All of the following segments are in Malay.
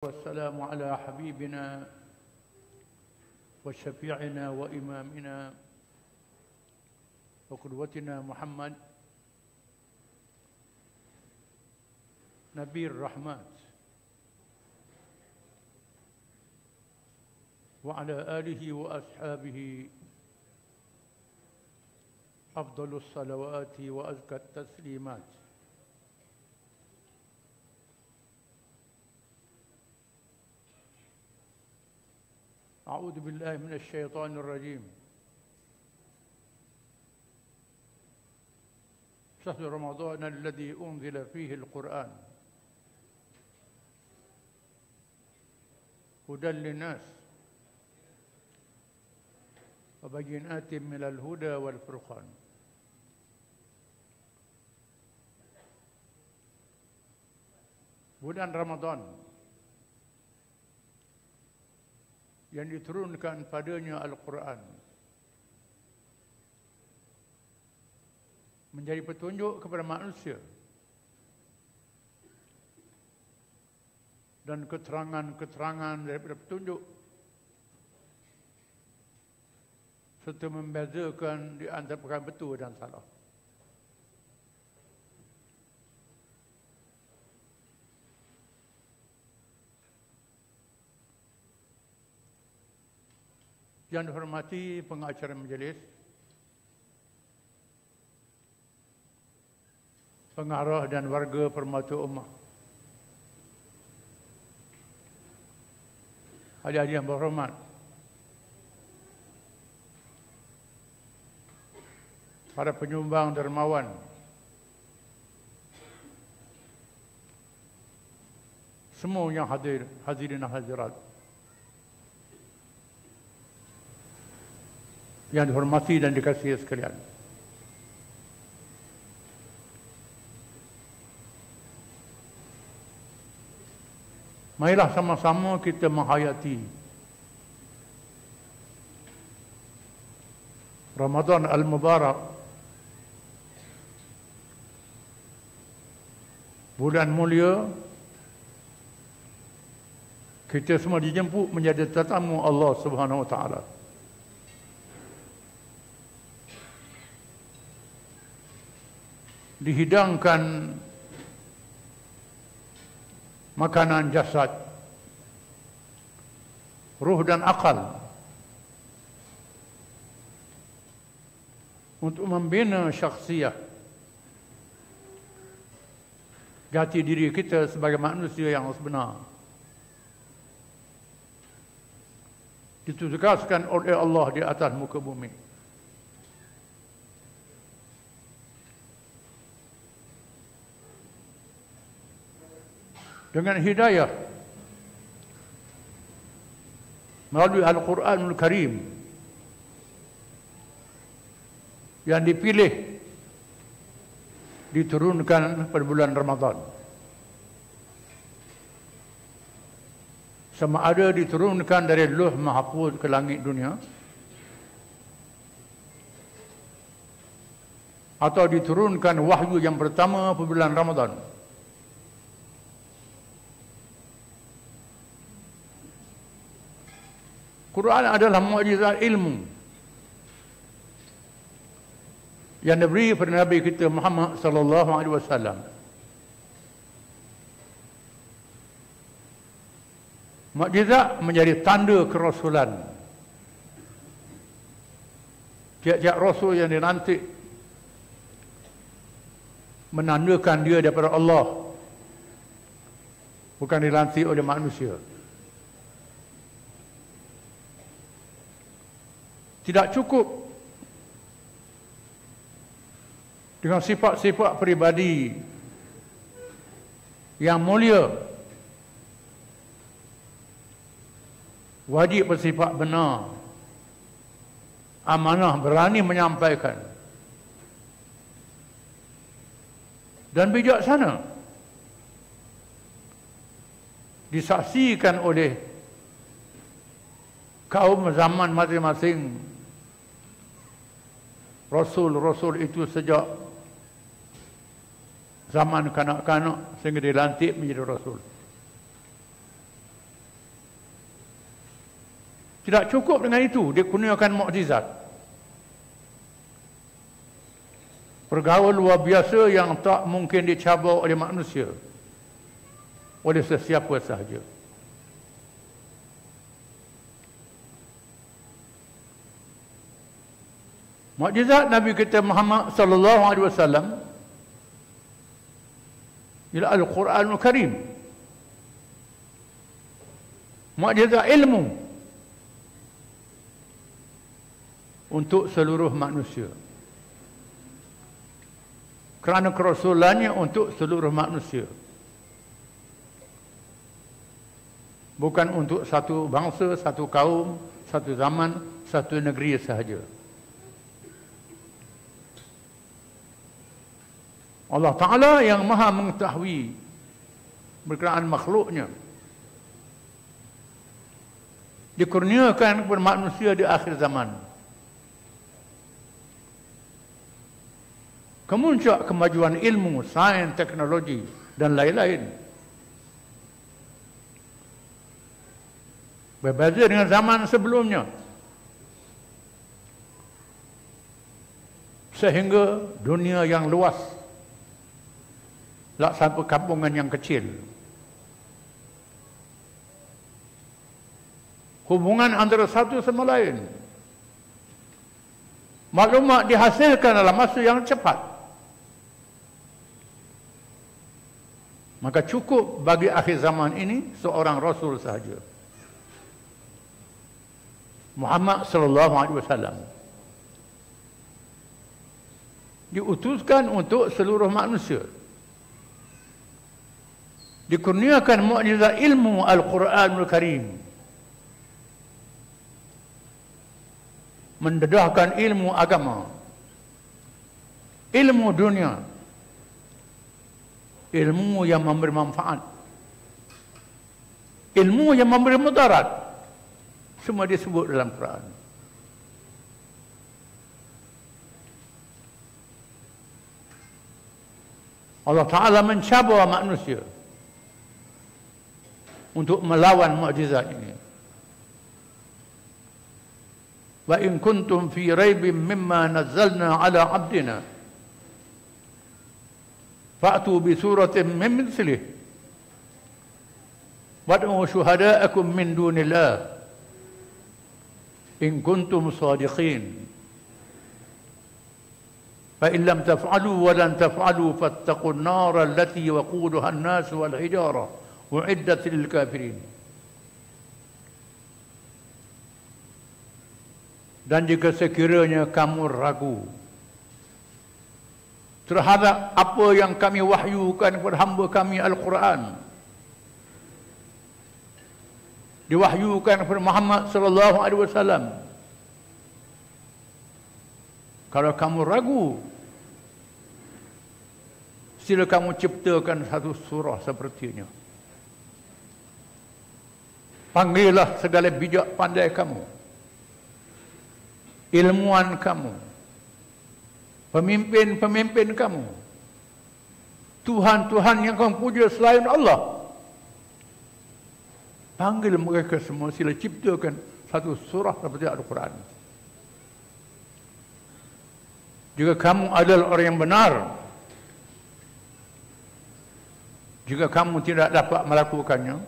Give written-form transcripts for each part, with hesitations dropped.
والسلام على حبيبنا وشفيعنا وإمامنا وقدوتنا محمد نبي الرحمات وعلى آله وأصحابه أفضل الصلوات وأزكى التسليمات. أعوذ بالله من الشيطان الرجيم. شهر رمضان الذي أنزل فيه القرآن هدى للناس وبينات من الهدى والفرقان. Bulan Ramadan yang diturunkan padanya Al-Quran menjadi petunjuk kepada manusia dan keterangan-keterangan daripada petunjuk serta membezakan di antara perkara betul dan salah. Yang dihormati pengacara majlis, pengarah dan warga Permata Ummah, hadirin yang berhormat, para penyumbang dermawan, semua yang hadir, hadirin dan hadirat yang dihormati dan dikasihi sekalian. Marilah sama-sama kita menghayati Ramadan Al-Mubarak, bulan mulia. Kita semua dijemput menjadi tetamu Allah Subhanahu Wa Taala. Dihidangkan makanan jasad, ruh dan akal untuk membina syakhsiah, jati diri kita sebagai manusia yang sebenar. Ditugaskan oleh Allah di atas muka bumi. Dengan hidayah melalui Al-Quranul Karim yang dipilih diturunkan pada bulan Ramadan. Sama ada diturunkan dari Lauh Mahfuz ke langit dunia atau diturunkan wahyu yang pertama pada bulan Ramadan. Quran adalah mukjizat ilmu yang diberi kepada Nabi kita Muhammad sallallahu alaihi wasallam. Mukjizat menjadi tanda kerasulan. Tiap-tiap rasul yang dilantik menandakan dia daripada Allah, bukan dilantik oleh manusia. Tidak cukup dengan sifat-sifat peribadi yang mulia, wajib bersifat benar, amanah, berani menyampaikan dan bijaksana. Disaksikan oleh kaum zaman masing-masing. Rasul-rasul itu sejak zaman kanak-kanak sehingga dilantik menjadi rasul. Tidak cukup dengan itu, dia kurniakan mukjizat. Pergaulan luar biasa yang tak mungkin dicabar oleh manusia, oleh sesiapa sahaja. Mukjizat Nabi kita Muhammad sallallahu alaihi wasallam ialah Al-Quranul Karim. Mukjizat ilmu untuk seluruh manusia. Kerana kerasulannya untuk seluruh manusia. Bukan untuk satu bangsa, satu kaum, satu zaman, satu negeri sahaja. Allah Ta'ala yang maha mengetahui berkenaan makhluknya dikurniakan kepada manusia di akhir zaman. Kemuncak kemajuan ilmu, sains, teknologi dan lain-lain. Berbeza dengan zaman sebelumnya. Sehingga dunia yang luas laksana perkampungan yang kecil. Hubungan antara satu sama lain. Maklumat dihasilkan dalam masa yang cepat. Maka cukup bagi akhir zaman ini seorang Rasul sahaja. Muhammad sallallahu alaihi wasallam. Diutuskan untuk seluruh manusia. Dikurniakan mukjizat ilmu Al-Quranul Karim. Mendedahkan ilmu agama, ilmu dunia, ilmu yang memberi manfaat, ilmu yang memberi mudarat. Semua disebut dalam Quran. Allah Ta'ala mencabar manusia untuk melawan mukjizat ini. Wa in kuntum fi raibin mimma nazzalna ala 'abdina fa'tu bi suratin min mithlihi wad'u syuhada'akum min dunillah in kuntum shadiqin fa in lam taf'alu wa lan taf'alu fattaqun nar allati waquduha an-nas wal hijara u'iddat lil kafirin. Dan jika sekiranya kamu ragu terhadap apa yang kami wahyukan kepada hamba kami Al-Quran, diwahyukan kepada Muhammad sallallahu alaihi wasallam, kalau kamu ragu, sila kamu ciptakan satu surah sepertinya. Panggillah segala bijak pandai kamu, ilmuwan kamu, pemimpin-pemimpin kamu, Tuhan-Tuhan yang kamu puja selain Allah. Panggil mereka semua, sila ciptakan satu surah seperti Al-Quran. Jika kamu adalah orang yang benar, jika kamu tidak dapat melakukannya,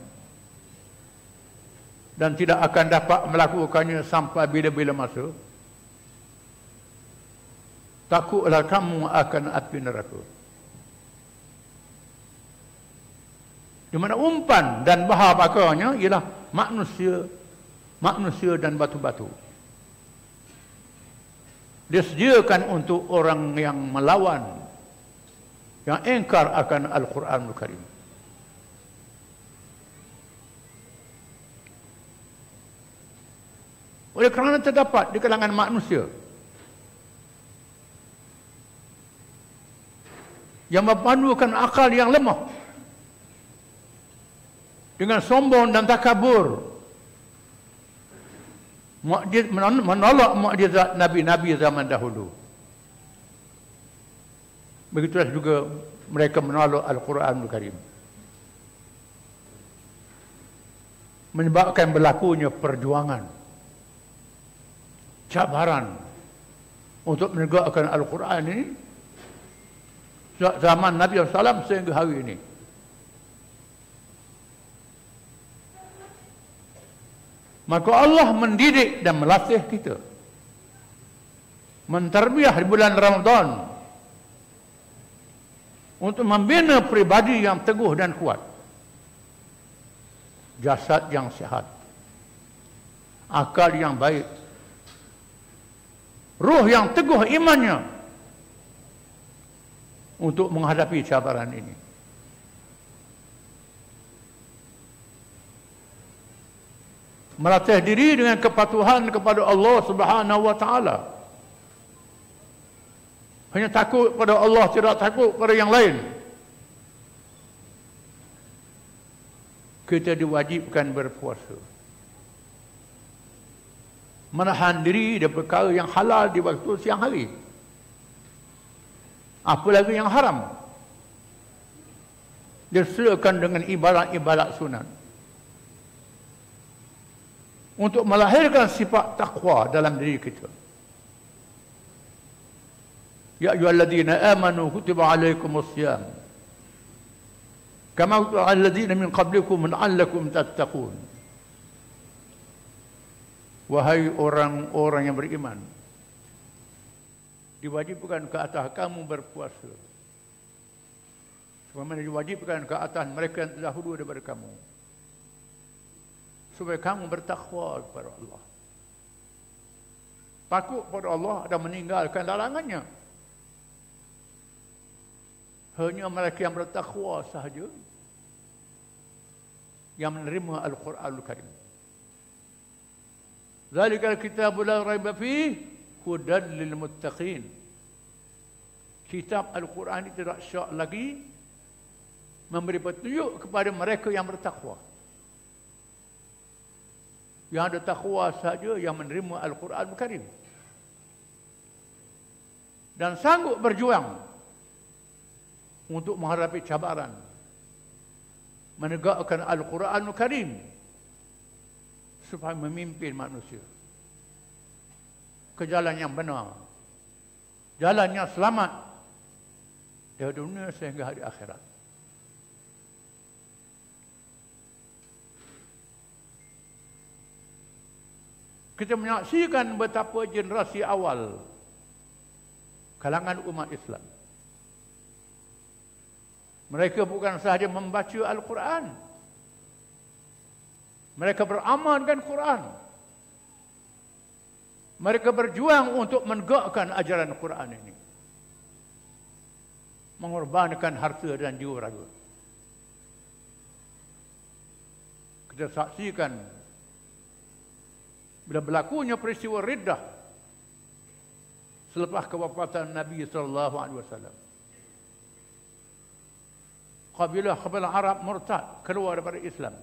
dan tidak akan dapat melakukannya sampai bila-bila masa, takutlah kamu akan api neraka. Di mana umpan dan bahan bakarnya ialah manusia dan batu-batu. Disediakan untuk orang yang melawan, yang ingkar akan Al-Quranul Karim. Oleh kerana terdapat di kalangan manusia yang memandukan akal yang lemah dengan sombong dan takabur, menolak mukjizat nabi-nabi zaman dahulu. Begitulah juga mereka menolak Al-Quranul Karim. Menyebabkan berlakunya perjuangan cabaran untuk menegakkan Al-Quran ini zaman Nabi SAW sehingga hari ini. Maka Allah mendidik dan melatih kita, menterbiah di bulan Ramadan untuk membina pribadi yang teguh dan kuat, jasad yang sihat, akal yang baik, ruh yang teguh imannya untuk menghadapi cabaran ini. Melatih diri dengan kepatuhan kepada Allah Subhanahu wa taala. Hanya takut pada Allah, tidak takut pada yang lain. Kita diwajibkan berpuasa. Menahan diri dari perkara yang halal di waktu siang hari. Apalagi yang haram. Disertakan dengan ibadat-ibadat sunat. Untuk melahirkan sifat takwa dalam diri kita. Ya ayyuhalladzina amanu kutiba alaikumusiyam kama kutiba alal ladzina min qablikum la'allakum tattaqun. Wahai orang-orang yang beriman, diwajibkan ke atas kamu berpuasa sebagaimana diwajibkan ke atas mereka yang terdahulu daripada kamu, supaya kamu bertakwa kepada Allah, takut kepada Allah dan meninggalkan larangannya. Hanya mereka yang bertakwa sahaja yang menerima Al-Quranul Karim. Zalikal kitabu la raiba fihi hudan lil muttaqin. Kitab Al-Quran tidak syak lagi memberi petunjuk kepada mereka yang bertakwa. Yang ada takwa saja yang menerima Al-Quranul Karim dan sanggup berjuang untuk menghadapi cabaran, menegakkan Al-Quranul Karim supaya memimpin manusia ke jalan yang benar, jalan yang selamat dari dunia sehingga hari akhirat. Kita menyaksikan betapa generasi awal kalangan umat Islam, mereka bukan sahaja membaca Al-Quran, mereka beramalkan Quran. Mereka berjuang untuk menegakkan ajaran Quran ini, mengorbankan harta dan jiwa raga. Kita saksikan bila berlakunya peristiwa Riddah selepas kewafatan Nabi SAW. Kabilah Arab murtad keluar daripada Islam,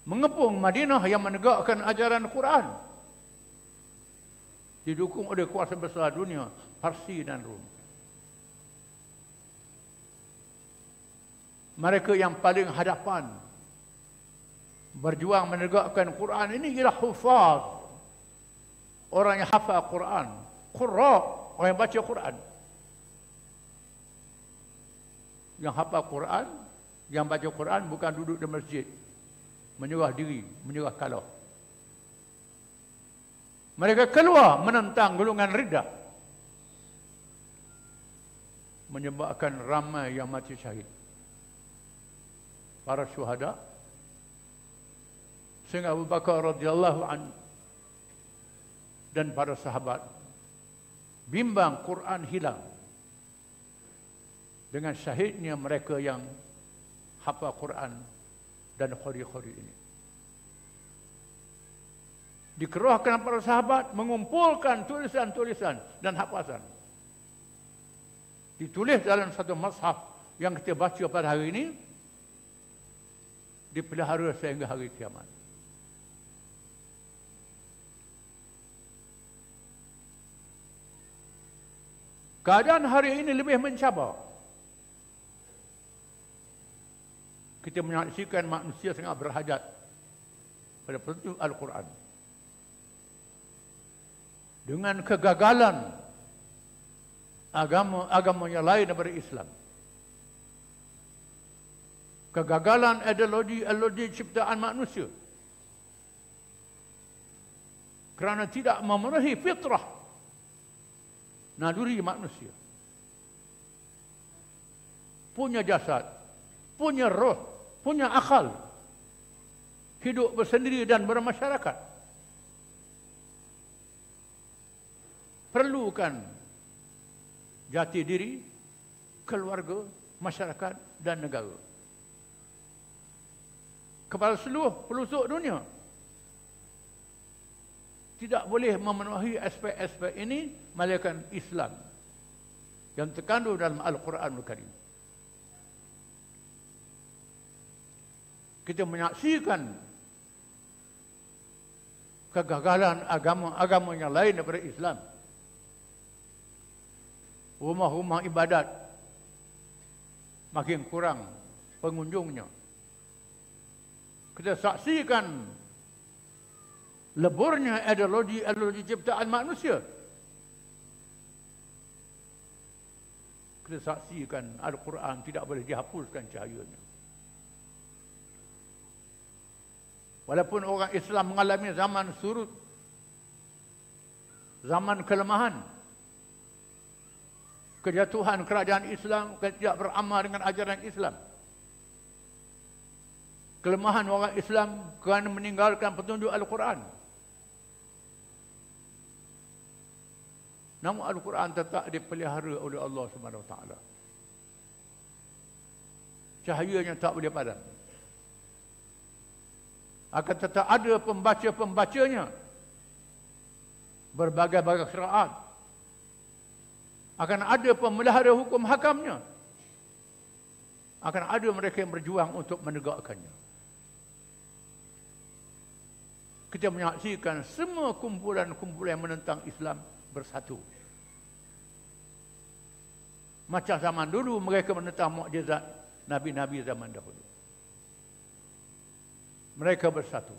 mengepung Madinah yang menegakkan ajaran Quran, didukung oleh kuasa besar dunia Parsi dan Rom. Mereka yang paling hadapan berjuang menegakkan Quran ini ialah hufaz, orang yang hafal Quran, qurra, orang yang baca Quran. Yang hafal Quran, yang baca Quran bukan duduk di masjid menyerah diri, menyerah kalah. Mereka keluar menentang golongan Riddah, menyebabkan ramai yang mati syahid, para syuhada, sehingga Abu Bakar radhiyallahu anhu dan para sahabat bimbang Quran hilang dengan syahidnya mereka yang hafal Quran dan khori-khori ini. Dikerahkan para sahabat mengumpulkan tulisan-tulisan dan hafasan, ditulis dalam satu mushaf yang kita baca pada hari ini, dipelihara sehingga hari kiamat. Keadaan hari ini lebih mencabar. Kita menyaksikan manusia sangat berhajat pada petunjuk Al-Quran. dengan kegagalan agama yang lain daripada Islam. Kegagalan ideologi ciptaan manusia kerana tidak memenuhi fitrah naluri manusia. Punya jasad, punya roh, punya akal, hidup bersendiri dan bermasyarakat. Perlukan jati diri, keluarga, masyarakat dan negara. Kepada seluruh pelosok dunia. Tidak boleh memenuhi aspek-aspek ini melainkan Islam yang terkandung dalam Al-Quranul Karim. Kita menyaksikan kegagalan agama yang lain daripada Islam. Rumah-rumah ibadat makin kurang pengunjungnya. Kita saksikan leburnya ideologi ciptaan manusia. Kita saksikan Al-Quran tidak boleh dihapuskan cahayanya. Walaupun orang Islam mengalami zaman surut, zaman kelemahan, kejatuhan kerajaan Islam, tidak beramal dengan ajaran Islam, kelemahan orang Islam kerana meninggalkan petunjuk Al-Quran. Namun Al-Quran tetap dipelihara oleh Allah SWT. Cahayanya tak boleh padam. Akan tetap ada pembaca-pembacanya, berbagai-bagai qiraat. Akan ada pemelihara hukum hakamnya. Akan ada mereka yang berjuang untuk menegakkannya. Kita menyaksikan semua kumpulan-kumpulan yang menentang Islam bersatu. Macam zaman dulu mereka menentang mukjizat Nabi-Nabi zaman dahulu. Mereka bersatu.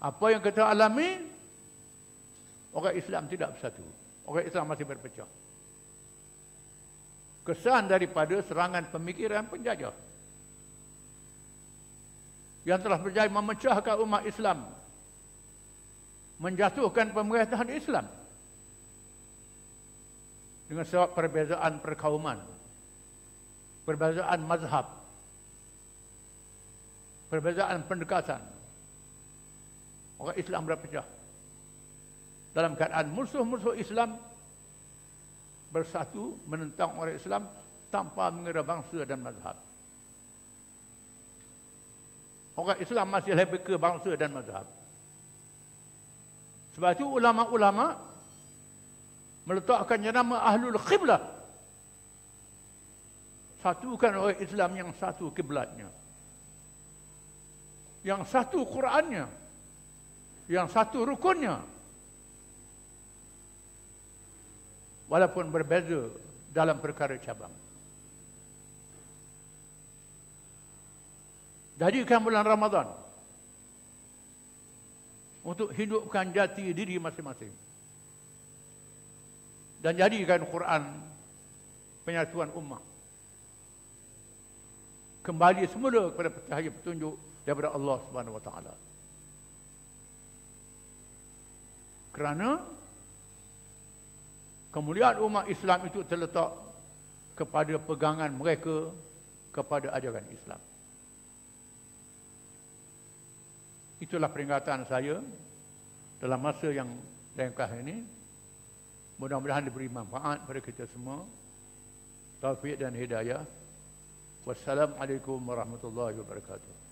Apa yang kita alami, orang Islam tidak bersatu. Orang Islam masih berpecah. Kesan daripada serangan pemikiran penjajah yang telah berjaya memecahkan umat Islam, menjatuhkan pemerintahan Islam dengan sebab perbezaan perkauman, perbezaan mazhab, perbezaan pendekatan. Orang Islam berpecah. Dalam keadaan musuh-musuh Islam bersatu menentang orang Islam tanpa mengira bangsa dan mazhab. Orang Islam masih lebih ke bangsa dan mazhab. Sebab itu ulama-ulama meletakkan nama Ahlul Qiblah. Satukan orang Islam yang satu kiblatnya, yang satu Qurannya, yang satu rukunnya. Walaupun berbeza dalam perkara cabang. Jadikan bulan Ramadan untuk hidupkan jati diri masing-masing. Dan jadikan Quran penyatuan ummah. Kembali semula kepada cahaya petunjuk daripada Allah Subhanahu Wa Taala. Kerana kemuliaan umat Islam itu terletak kepada pegangan mereka kepada ajaran Islam. Itulah peringatan saya dalam masa yang ringkas ini. Mudah-mudahan diberi manfaat kepada kita semua. Taufik dan hidayah. Wassalamualaikum warahmatullahi wabarakatuh.